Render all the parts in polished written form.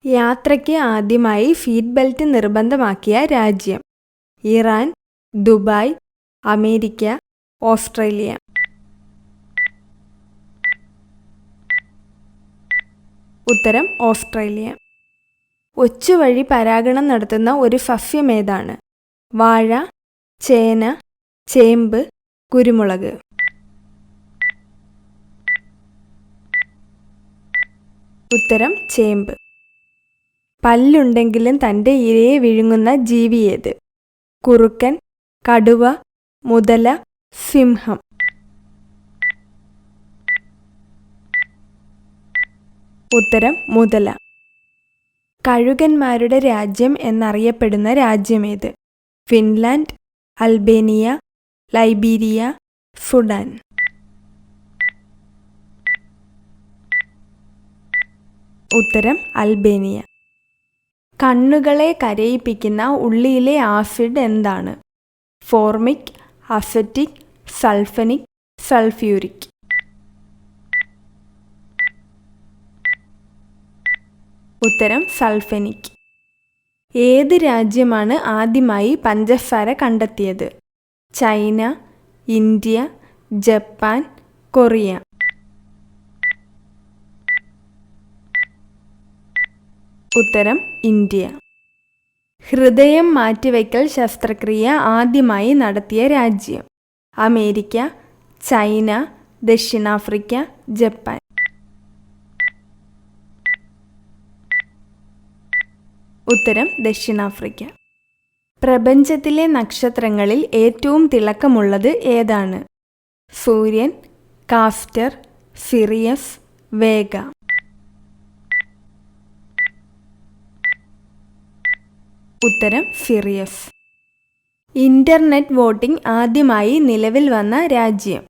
യാത്രയ്ക്ക് ആദ്യമായി seat belt നിർബന്ധമാക്കിയ രാജ്യം? Iran, Dubai, America, Australia. ഉത്തരം ഓസ്ട്രേലിയ. ഒച്ചുവഴി പരാഗണം നടത്തുന്ന ഒരു സസ്യമേതാണ്? വാഴ, ചേന, ചേമ്പ്, കുരുമുളക്. ഉത്തരം ചേമ്പ്. പല്ലുണ്ടെങ്കിലും തൻ്റെ ഇരയെ വിഴുങ്ങുന്ന ജീവി ഏത്? കുറുക്കൻ, കടുവ, മുതല, സിംഹം. ഉത്തരം മുതല. കഴുകന്മാരുടെ രാജ്യം എന്നറിയപ്പെടുന്ന രാജ്യമേത്? Finland, Albania, Liberia, Sudan. ഉത്തരം അൽബേനിയ. കണ്ണുകളെ കരയിപ്പിക്കുന്ന ഉള്ളിയിലെ ആസിഡ് എന്താണ്? Formic, acetic, sulphonic, sulphuric. ഉത്തരം സൾഫനിക്. ഏത് രാജ്യമാണ് ആദ്യമായി പഞ്ചസാര കണ്ടെത്തിയത്? China, India, Japan, Korea. ഉത്തരം ഇന്ത്യ. ഹൃദയം മാറ്റിവയ്ക്കൽ ശസ്ത്രക്രിയ ആദ്യമായി നടത്തിയ രാജ്യം? അമേരിക്ക, ചൈന, ദക്ഷിണാഫ്രിക്ക, ജപ്പാൻ. ഉത്തരം ദക്ഷിണാഫ്രിക്ക. പ്രപഞ്ചത്തിലെ നക്ഷത്രങ്ങളിൽ ഏറ്റവും തിളക്കമുള്ളത് ഏതാണ്? സൂര്യൻ, കാസ്റ്റർ, സിറിയസ്, വേഗ. ഉത്തരം സിറിയസ്. ഇന്റർനെറ്റ് വോട്ടിംഗ് ആദ്യമായി നിലവിൽ വന്ന രാജ്യം?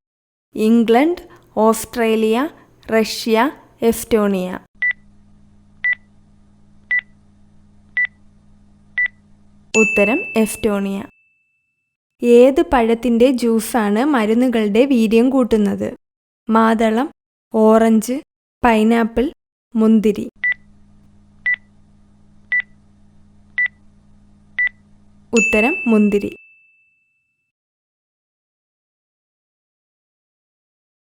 England, Australia, Russia, Estonia. ഉത്തരം എസ്റ്റോണിയ. ഏത് പഴത്തിൻ്റെ ജ്യൂസാണ് മരുന്നുകളുടെ വീര്യം കൂട്ടുന്നത്? മാതളം, ഓറഞ്ച്, പൈനാപ്പിൾ, മുന്തിരി. ഉത്തരം മുന്തിരി.